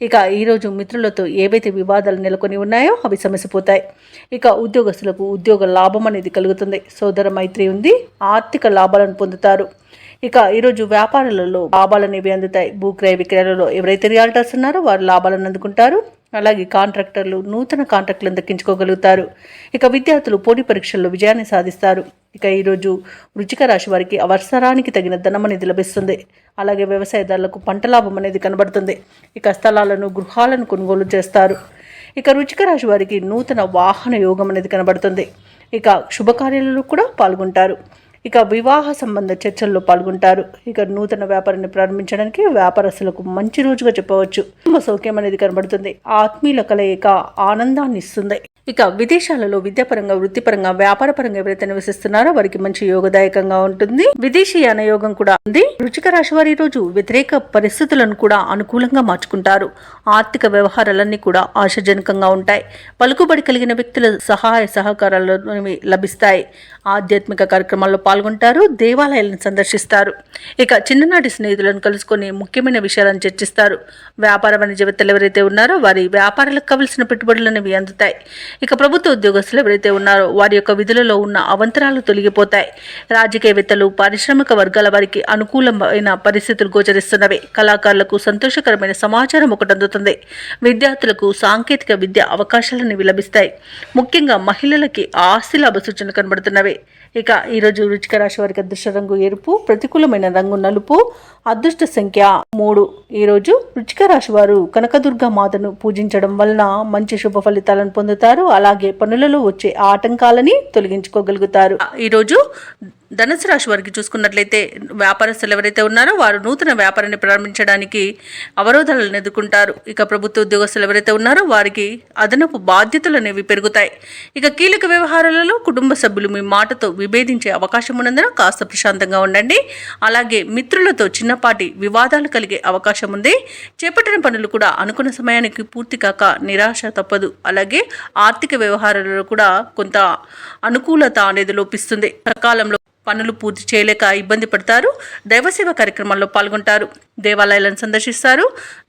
ఇక ఈరోజు మిత్రులతో ఏవైతే వివాదాలు నెలకొని ఉన్నాయో అవి సమసిపోతాయి. ఇక ఉద్యోగస్తులకు ఉద్యోగ లాభం అనేది కలుగుతుంది. సోదర మైత్రి ఉంది. ఆర్థిక లాభాలను పొందుతారు. ఇక ఈరోజు వ్యాపారాలలో లాభాలు అనేవి అందుతాయి. భూక్రయ విక్రయాలలో ఎవరైతే రియాల్టర్స్ ఉన్నారో వారు లాభాలను అందుకుంటారు. అలాగే కాంట్రాక్టర్లు నూతన కాంట్రాక్టులను దక్కించుకోగలుగుతారు. ఇక విద్యార్థులు పోటీ పరీక్షల్లో విజయాన్ని సాధిస్తారు. ఇక ఈరోజు వృశ్చిక రాశి వారికి అవసరానికి తగిన ధనం అనేది లభిస్తుంది. అలాగే వ్యవసాయదారులకు పంట లాభం అనేది కనబడుతుంది. ఇక స్థలాలను గృహాలను కొనుగోలు చేస్తారు. ఇక వృశ్చిక రాశి వారికి నూతన వాహన యోగం అనేది కనబడుతుంది. ఇక శుభకార్యాలలో కూడా పాల్గొంటారు. ఇక వివాహ సంబంధ చర్చల్లో పాల్గొంటారు. ఇక నూతన వ్యాపారాన్ని ప్రారంభించడానికి వ్యాపారస్తులకు మంచి రోజుగా చెప్పవచ్చు. కుటుంబ సౌఖ్యం అనేది కనబడుతుంది. ఆత్మీయుల కలయిక ఆనందాన్ని ఇస్తుంది. ఇక విదేశాలలో విద్యాపరంగా వృత్తిపరంగా వ్యాపారపరంగా ఎవరైతే నివసిస్తున్నారో వారికి మంచి యోగదాయకంగా ఉంటుంది. విదేశీయాన యోగం కూడా ఉంది. వృశ్చిక రాశి వారి రోజు వ్యతిరేక పరిస్థితులను కూడా అనుకూలంగా మార్చుకుంటారు. ఆర్థిక వ్యవహారాలన్నీ కూడా ఆశాజనకంగా ఉంటాయి. పలుకుబడి కలిగిన వ్యక్తుల సహాయ సహకారాలు లభిస్తాయి. ఆధ్యాత్మిక కార్యక్రమాల్లో పాల్గొంటారు. దేవాలయాలను సందర్శిస్తారు. ఇక చిన్ననాటి స్నేహితులను కలుసుకొని ముఖ్యమైన విషయాలను చర్చిస్తారు. వ్యాపార వాణిజ్యవేత్తలు ఎవరైతే ఉన్నారో వారి వ్యాపారాలకు కావలసిన పెట్టుబడులు అనేవి అందుతాయి. ఇక ప్రభుత్వ ఉద్యోగస్తులు ఎవరైతే ఉన్నారో వారి యొక్క విధులలో ఉన్న అవంతరాలు తొలగిపోతాయి. రాజకీయవేత్తలు పారిశ్రామిక వర్గాల వారికి అనుకూలమైన పరిస్థితులు గోచరిస్తున్నవి. కళాకారులకు సంతోషకరమైన సమాచారం ఒకటి అందుతుంది. విద్యార్థులకు సాంకేతిక విద్య అవకాశాలను లభిస్తాయి. ముఖ్యంగా మహిళలకి ఆస్తి లాభ సూచనలు కనబడుతున్నవి. ఇక ఈరోజు వృశ్చిక రాశి వారికి అదృష్ట రంగు ఎరుపు, ప్రతికూలమైన రంగు నలుపు, అదృష్ట సంఖ్య 3. ఈరోజు వృశ్చిక రాశి వారు కనకదుర్గా మాతను పూజించడం వలన మంచి శుభ ఫలితాలను పొందుతారు. అలాగే పనులలో వచ్చే ఆటంకాలని తొలగించుకోగలుగుతారు. ఈరోజు ధనుసు రాశి వారికి చూసుకున్నట్లయితే వ్యాపారస్తులు ఎవరైతే ఉన్నారో వారు నూతన వ్యాపారాన్ని ప్రారంభించడానికి అవరోధాలను ఎదుర్కొంటారు. ఇక ప్రభుత్వ ఉద్యోగస్తులు ఎవరైతే ఉన్నారో వారికి అదనపు బాధ్యతలు అనేవి పెరుగుతాయి. ఇక కీలక వ్యవహారాలలో కుటుంబ సభ్యులు మీ మాటతో విభేదించే అవకాశం ఉన్నందున కాస్త ప్రశాంతంగా ఉండండి. అలాగే మిత్రులతో చిన్నపాటి వివాదాలు కలిగే అవకాశం ఉంది. చేపట్టిన పనులు కూడా అనుకున్న సమయానికి పూర్తి కాక నిరాశ తప్పదు. అలాగే ఆర్థిక వ్యవహారాలలో కూడా కొంత అనుకూలత అనేది లోపిస్తుంది. సకాలంలో పనులు పూర్తి చేయలేక ఇబ్బంది పడతారు. దైవసేవ కార్యక్రమాల్లో పాల్గొంటారు. దేవాలయాలను సందర్శిస్తారు.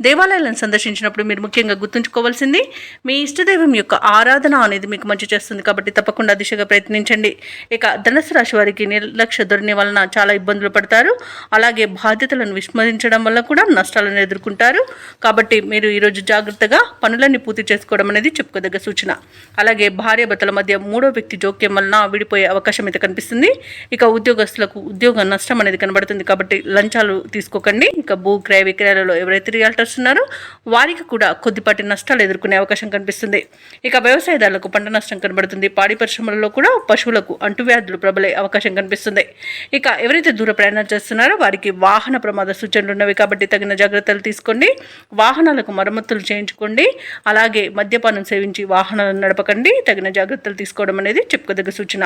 దేవాలయాలను సందర్శించినప్పుడు మీరు ముఖ్యంగా గుర్తుంచుకోవాల్సింది మీ ఇష్టదైవం యొక్క ఆరాధన అనేది మీకు మంచి చేస్తుంది. కాబట్టి తప్పకుండా దిశగా ప్రయత్నించండి. ఇక ధనుసు రాశి వారికి నిర్లక్ష్య ధోరణి వలన చాలా ఇబ్బందులు పడతారు. అలాగే బాధ్యతలను విస్మరించడం వల్ల కూడా నష్టాలను ఎదుర్కొంటారు. కాబట్టి మీరు ఈరోజు జాగ్రత్తగా పనులన్నీ పూర్తి చేసుకోవడం అనేది చెప్పుకోదగ్గ సూచన. అలాగే భార్యాభర్తల మధ్య మూడో వ్యక్తి జోక్యం వలన విడిపోయే అవకాశం అయితే కనిపిస్తుంది. ఇక ఉద్యోగస్తులకు ఉద్యోగ నష్టం అనేది కనబడుతుంది. కాబట్టి లంచాలు తీసుకోకండి. ఇక భూ క్రయ విక్రయాలలో ఎవరైతే రియాల్టర్స్ ఉన్నారో వారికి కూడా కొద్దిపాటి నష్టాలు ఎదుర్కొనే అవకాశం కనిపిస్తుంది. ఇక వ్యవసాయదారులకు పంట నష్టం కనబడుతుంది. పాడి పరిశ్రమలలో కూడా పశువులకు అంటువ్యాధులు ప్రబలే అవకాశం కనిపిస్తుంది. ఇక ఎవరైతే దూర ప్రయాణాలు చేస్తున్నారో వారికి వాహన ప్రమాద సూచనలు ఉన్నవి. కాబట్టి తగిన జాగ్రత్తలు తీసుకోండి. వాహనాలకు మరమ్మతులు చేయించుకోండి. అలాగే మద్యపానం సేవించి వాహనాలను నడపకండి. తగిన జాగ్రత్తలు తీసుకోవడం అనేది చెప్పుకోదగ్గ సూచన.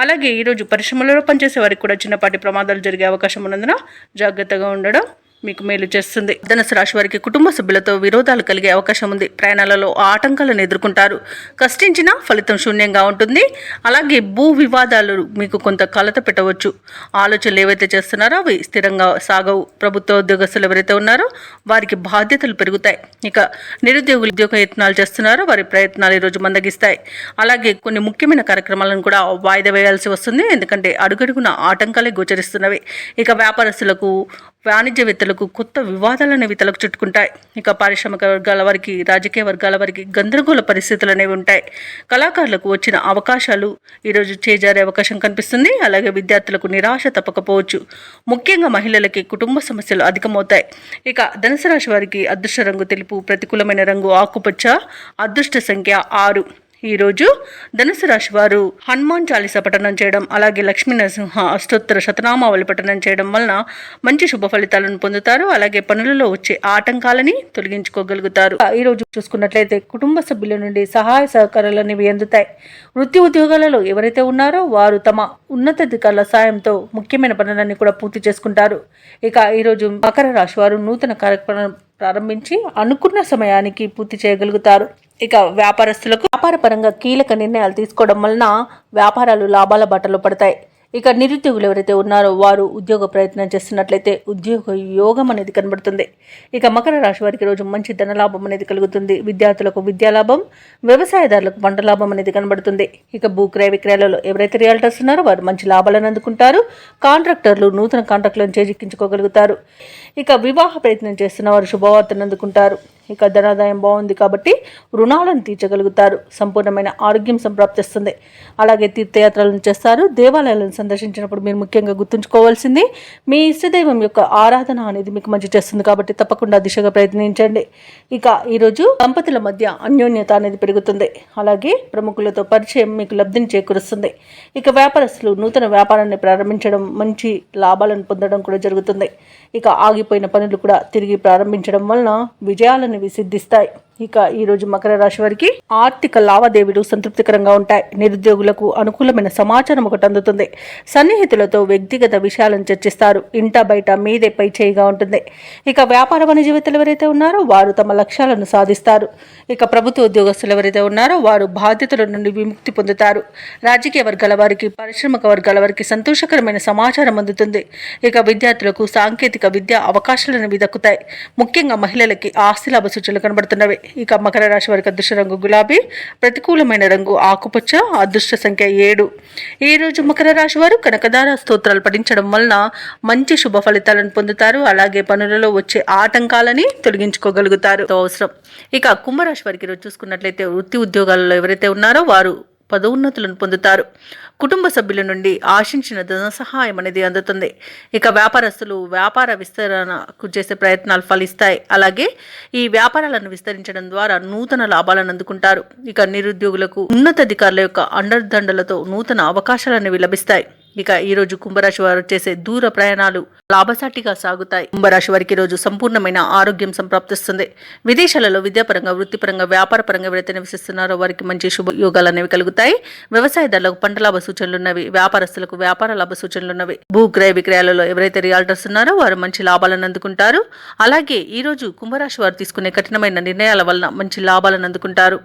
అలాగే ఈరోజు పరిశ్రమలలో పనిచేసే వారికి కూడా చిన్నపాటి ప్రమాదాలు జరిగే అవకాశం ఉన్నందున జాగ్రత్తగా ఉండడం మీకు మేలు చేస్తుంది. ధనుసు రాశి వారికి కుటుంబ సభ్యులతో విరోధాలు కలిగే అవకాశం ఉంది. ప్రయాణాలలో ఆటంకాలను ఎదుర్కొంటారు. కష్టించినా ఫలితం శూన్యంగా ఉంటుంది. అలాగే భూ వివాదాలు మీకు కొంత కలత పెట్టవచ్చు. ఆలోచనలు ఏవైతే చేస్తున్నారో అవి స్థిరంగా సాగవు. ప్రభుత్వ ఉద్యోగస్తులు ఎవరైతే ఉన్నారో వారికి బాధ్యతలు పెరుగుతాయి. ఇక నిరుద్యోగులు ఉద్యోగ యత్నాలు చేస్తున్నారో వారి ప్రయత్నాలు ఈరోజు మందగిస్తాయి. అలాగే కొన్ని ముఖ్యమైన కార్యక్రమాలను కూడా వాయిదా వేయాల్సి వస్తుంది. ఎందుకంటే అడుగడుగున ఆటంకాలే గోచరిస్తున్నవి. ఇక వ్యాపారస్తులకు వాణిజ్యవేత్తలకు కొత్త వివాదాలు అనేవి తలకు చుట్టుకుంటాయి. ఇక పారిశ్రామిక వర్గాల వారికి రాజకీయ వర్గాల వారికి గందరగోళ పరిస్థితులు అనేవి ఉంటాయి. కళాకారులకు వచ్చిన అవకాశాలు ఈరోజు చేజారే అవకాశం కనిపిస్తుంది. అలాగే విద్యార్థులకు నిరాశ తప్పకపోవచ్చు. ముఖ్యంగా మహిళలకి కుటుంబ సమస్యలు అధికమవుతాయి. ఇక ధనుసు రాశి వారికి అదృష్ట రంగు తెలుపు, ప్రతికూలమైన రంగు ఆకుపచ్చ, అదృష్ట సంఖ్య 6. ఈరోజు ధనుసు రాశి వారు హనుమాన్ చాలీసా పఠనం చేయడం, అలాగే లక్ష్మీ నరసింహ అష్టోత్తర శతనామావళి పఠనం చేయడం వలన మంచి శుభ ఫలితాలను పొందుతారు. అలాగే పనులలో వచ్చే ఆటంకాలని తొలగించుకోగలుగుతారు. ఈరోజు చూసుకున్నట్లయితే కుటుంబ సభ్యుల నుండి సహాయ సహకారాలు అనేవి అందుతాయి. వృత్తి ఉద్యోగాలలో ఎవరైతే ఉన్నారో వారు తమ ఉన్నతాధికారుల సాయంతో ముఖ్యమైన పనులన్నీ కూడా పూర్తి చేసుకుంటారు. ఇక ఈరోజు మకర రాశి వారు నూతన కార్యక్రమం ప్రారంభించి అనుకున్న సమయానికి పూర్తి చేయగలుగుతారు. ఇక వ్యాపారస్తులకు వ్యాపార పరంగా కీలక నిర్ణయాలు తీసుకోవడం వలన వ్యాపారాలు లాభాల బాటలో పడతాయి. ఇక నిరుద్యోగులు ఎవరైతే ఉన్నారో వారు ఉద్యోగ ప్రయత్నం చేస్తున్నట్లయితే ఉద్యోగ యోగం అనేది కనబడుతుంది. ఇక మకర రాశి వారికి రోజు మంచి ధనలాభం అనేది కలుగుతుంది. విద్యార్థులకు విద్యాలాభం, వ్యవసాయదారులకు పంట లాభం అనేది కనబడుతుంది. ఇక భూక్రయ విక్రయాలలో ఎవరైతే రియల్టర్స్ ఉన్నారో వారు మంచి లాభాలను అందుకుంటారు. కాంట్రాక్టర్లు నూతన కాంట్రాక్టులను చేజిక్కించుకోగలుగుతారు. ఇక వివాహ ప్రయత్నం చేస్తున్న వారు శుభవార్తను అందుకుంటారు. ఇక ధనాదాయం బాగుంది కాబట్టి రుణాలను తీర్చగలుగుతారు. సంపూర్ణమైన ఆరోగ్యం సంప్రాప్తిస్తుంది. అలాగే తీర్థయాత్రలను చేస్తారు. దేవాలయాలను సందర్శించినప్పుడు మీరు ముఖ్యంగా గుర్తుంచుకోవాల్సింది మీ ఇష్టదైవం యొక్క ఆరాధన అనేది మీకు మంచి చేస్తుంది కాబట్టి తప్పకుండా దిశగా ప్రయత్నించండి. ఇక ఈరోజు దంపతుల మధ్య అన్యోన్యత అనేది పెరుగుతుంది. అలాగే ప్రముఖులతో పరిచయం మీకు లబ్ధిని చేకూరుస్తుంది. ఇక వ్యాపారస్తులు నూతన వ్యాపారాన్ని ప్రారంభించడం, మంచి లాభాలను పొందడం కూడా జరుగుతుంది. ఇక ఆగిపోయిన పనులు కూడా తిరిగి ప్రారంభించడం వలన విజయాలను సిద్ధిస్తాయి. ఇక ఈరోజు మకర రాశి వారికి ఆర్థిక లావాదేవీలు సంతృప్తికరంగా ఉంటాయి. నిరుద్యోగులకు అనుకూలమైన సమాచారం ఒకటి అందుతుంది. సన్నిహితులతో వ్యక్తిగత విషయాలను చర్చిస్తారు. ఇంట బయట మీదే పై చేయిగా ఉంటుంది. ఇక వ్యాపార వాణిజ్యవేత్తలు ఎవరైతే ఉన్నారో వారు తమ లక్ష్యాలను సాధిస్తారు. ఇక ప్రభుత్వ ఉద్యోగస్తులు ఎవరైతే ఉన్నారో వారు బాధ్యతల నుండి విముక్తి పొందుతారు. రాజకీయ వర్గాల వారికి, పారిశ్రామిక వర్గాల వారికి సంతోషకరమైన సమాచారం అందుతుంది. ఇక విద్యార్థులకు సాంకేతిక విద్యా అవకాశాలను దక్కుతాయి. ముఖ్యంగా మహిళలకి ఆస్తి లాభ సూచనలు కనబడుతున్నవి. ఇక మకర రాశి వారికి అదృష్ట రంగు గులాబీ, ప్రతికూలమైన రంగు ఆకుపచ్చ, అదృష్ట సంఖ్య 7. ఈ రోజు మకర రాశి వారు కనకదార స్తోత్రాలు పఠించడం వలన మంచి శుభ ఫలితాలను పొందుతారు. అలాగే పనులలో వచ్చే ఆటంకాలని తొలగించుకోగలుగుతారు అవసరం. ఇక కుంభరాశి వారికి ఈరోజు చూసుకున్నట్లయితే వృత్తి ఉద్యోగాలలో ఎవరైతే ఉన్నారో వారు పదోన్నతులను పొందుతారు. కుటుంబ సభ్యుల నుండి ఆశించిన ధన సహాయం అనేది అందుతుంది. ఇక వ్యాపారస్తులు వ్యాపార విస్తరణకు చేసే ప్రయత్నాలు ఫలిస్తాయి. అలాగే ఈ వ్యాపారాలను విస్తరించడం ద్వారా నూతన లాభాలను అందుకుంటారు. ఇక నిరుద్యోగులకు ఉన్నతాధికారుల యొక్క అండదండలతో నూతన అవకాశాలను లభిస్తాయి. ఇక ఈ రోజు కుంభరాశి వారు చేసే దూర ప్రయాణాలు లాభసాటిగా సాగుతాయి. కుంభరాశి వారికి రోజు సంపూర్ణమైన ఆరోగ్యం సంప్రాప్తిస్తుంది. విదేశాలలో విద్యాపరంగా, వృత్తిపరంగా, వ్యాపార పరంగా ఎవరైతే నివసిస్తున్నారో వారికి మంచి శుభ యోగాలు అనేవి కలుగుతాయి. వ్యవసాయదారులకు పంట లాభ సూచనలున్నవి. వ్యాపారస్తులకు వ్యాపార లాభ సూచనలున్నవి. భూక్రయ విక్రయాలలో ఎవరైతే రియాల్టర్స్ ఉన్నారో వారు మంచి లాభాలను అందుకుంటారు. అలాగే ఈ రోజు కుంభరాశి వారు తీసుకునే కఠినమైన నిర్ణయాల వలన మంచి లాభాలను అందుకుంటారు.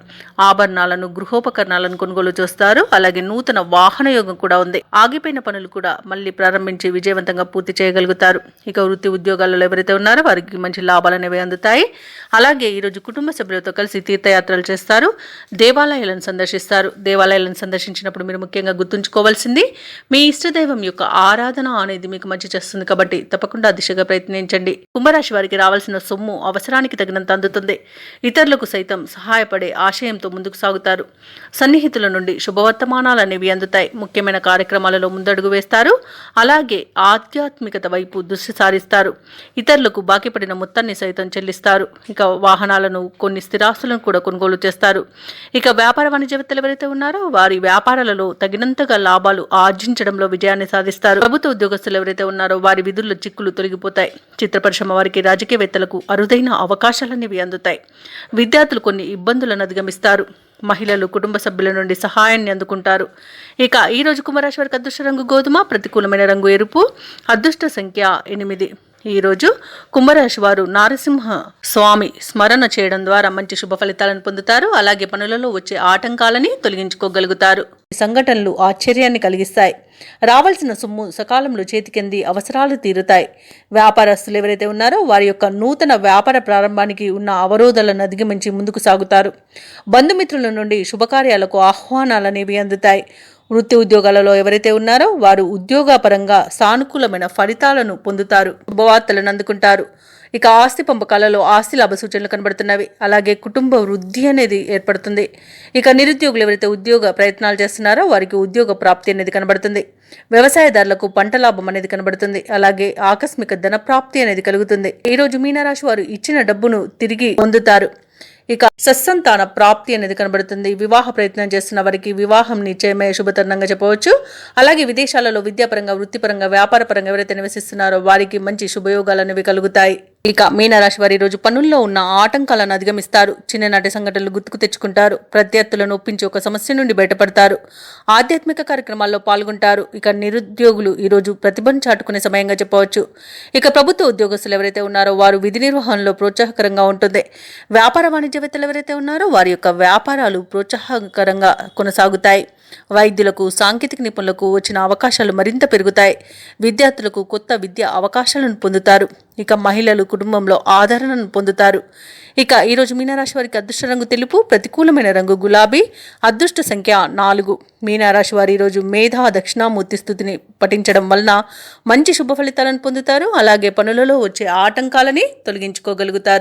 ఆభరణాలను, గృహోపకరణాలను కొనుగోలు చేస్తారు. అలాగే నూతన వాహన యోగం కూడా ఉంది. ఆగిపోయిన పనులు కూడా మళ్ళీ ప్రారంభించి విజయవంతంగా పూర్తి చేయగలుగుతారు. ఇక వృత్తి ఉద్యోగాలలో ఎవరైతే ఉన్నారో వారికి మంచి లాభాలు అనేవి అందుతాయి. అలాగే ఈరోజు కుటుంబ సభ్యులతో కలిసి తీర్థయాత్రలు చేస్తారు. దేవాలయాలను సందర్శిస్తారు. దేవాలయాలను సందర్శించినప్పుడు మీరు ముఖ్యంగా గుర్తుంచుకోవాల్సింది మీ ఇష్టదైవం యొక్క ఆరాధన అనేది మీకు మంచి చేస్తుంది కాబట్టి తప్పకుండా దిశగా ప్రయత్నించండి. కుంభరాశి వారికి రావాల్సిన సొమ్ము అవసరానికి తగినంత అందుతుంది. ఇతరులకు సైతం సహాయపడే ఆశయంతో ముందుకు సాగుతారు. సన్నిహితుల నుండి శుభవర్తమానాలు అనేవి అందుతాయి. ముఖ్యమైన కార్యక్రమాలలో ముందడుగు వేస్తారు. అలాగే ఆధ్యాత్మికత వైపు దృష్టి సారిస్తారు. ఇతరులకు బాకీ పడిన మొత్తాన్ని సైతం చెల్లిస్తారు. ఇక వాహనాలను, కొన్ని స్థిరాస్తులను కూడా కొనుగోలు చేస్తారు. ఇక వ్యాపార వాణిజ్యవేత్తలు ఎవరైతే ఉన్నారో వారి వ్యాపారాలలో తగినంతగా లాభాలు ఆర్జించడంలో విజయాన్ని సాధిస్తారు. ప్రభుత్వ ఉద్యోగస్తులు ఎవరైతే ఉన్నారో వారి విధుల్లో చిక్కులు తొలగిపోతాయి. చిత్ర పరిశ్రమ వారికి, రాజకీయవేత్తలకు అరుదైన అవకాశాలనేవి అందుతాయి. విద్యార్థులు కొన్ని ఇబ్బందులను అధిగమిస్తారు. మహిళలు కుటుంబ సభ్యుల నుండి సహాయాన్ని అందుకుంటారు. ఇక ఈ రోజు కుంభరాశి వారికి అదృష్ట రంగు గోధుమ, ప్రతికూలమైన రంగు ఎరుపు, అదృష్ట సంఖ్య 8. ఈరోజు కుంభరాశి వారు నారసింహ స్వామి స్మరణ చేయడం ద్వారా మంచి శుభ ఫలితాలను పొందుతారు. అలాగే పనులలో వచ్చే ఆటంకాలని తొలగించుకోగలుగుతారు. సంఘటనలు ఆశ్చర్యాన్ని కలిగిస్తాయి. రావాల్సిన సొమ్ము సకాలంలో చేతికింది అవసరాలు తీరుతాయి. వ్యాపారస్తులు ఎవరైతే ఉన్నారో వారి యొక్క నూతన వ్యాపార ప్రారంభానికి ఉన్న అవరోధాలను అధిగమించి ముందుకు సాగుతారు. బంధుమిత్రుల నుండి శుభకార్యాలకు ఆహ్వానాలనేవి అందుతాయి. వృత్తి ఉద్యోగాలలో ఎవరైతే ఉన్నారో వారు ఉద్యోగపరంగా సానుకూలమైన ఫలితాలను పొందుతారు. శుభవార్తలను అందుకుంటారు. ఇక ఆస్తి పంపకాలలో ఆస్తి లాభ సూచనలు కనబడుతున్నవి. అలాగే కుటుంబ వృద్ధి అనేది ఏర్పడుతుంది. ఇక నిరుద్యోగులు ఎవరైతే ఉద్యోగ ప్రయత్నాలు చేస్తున్నారో వారికి ఉద్యోగ ప్రాప్తి అనేది కనబడుతుంది. వ్యవసాయదారులకు పంట లాభం అనేది కనబడుతుంది. అలాగే ఆకస్మిక ధన ప్రాప్తి అనేది కలుగుతుంది. ఈ రోజు మీనరాశి వారు ఇచ్చిన డబ్బును తిరిగి పొందుతారు. ఇక సత్సంతాన ప్రాప్తి అనేది కనబడుతుంది. వివాహ ప్రయత్నం చేస్తున్న వారికి వివాహం నిశ్చయమే శుభతరుణంగా చెప్పవచ్చు. అలాగే విదేశాలలో విద్యాపరంగా, వృత్తిపరంగా, వ్యాపార పరంగా ఎవరైతే నివసిస్తున్నారో వారికి మంచి శుభయోగాలు అనేవి కలుగుతాయి. ఇక మీనరాశి వారి రోజు పనుల్లో ఉన్న ఆటంకాలను అధిగమిస్తారు. చిన్ననాటి సంఘటనలు గుర్తుకు తెచ్చుకుంటారు. ప్రత్యర్థులను ఒప్పించి ఒక సమస్య నుండి బయటపడతారు. ఆధ్యాత్మిక కార్యక్రమాల్లో పాల్గొంటారు. ఇక నిరుద్యోగులు ఈరోజు ప్రతిభను చాటుకునే సమయంగా చెప్పవచ్చు. ఇక ప్రభుత్వ ఉద్యోగస్తులు ఎవరైతే ఉన్నారో వారు విధి నిర్వహణలో ప్రోత్సాహకరంగా ఉంటుంది. వ్యాపార వాణిజ్యవేత్తలు ఎవరైతే ఉన్నారో వారి యొక్క వ్యాపారాలు ప్రోత్సాహకరంగా కొనసాగుతాయి. వైద్యులకు, సాంకేతిక నిపుణులకు వచ్చిన అవకాశాలు మరింత పెరుగుతాయి. విద్యార్థులకు కొత్త విద్యా అవకాశాలను పొందుతారు. ఇక మహిళలు కుటుంబంలో ఆదరణను పొందుతారు. ఇక ఈరోజు మీనరాశి వారికి అదృష్ట రంగు తెలుపు, ప్రతికూలమైన రంగు గులాబీ, అదృష్ట సంఖ్య 4. మీనరాశి వారి ఈరోజు మేధా దక్షిణామూర్తి స్థుతిని పఠించడం వలన మంచి శుభ ఫలితాలను పొందుతారు. అలాగే పనులలో వచ్చే ఆటంకాలని తొలగించుకోగలుగుతారు.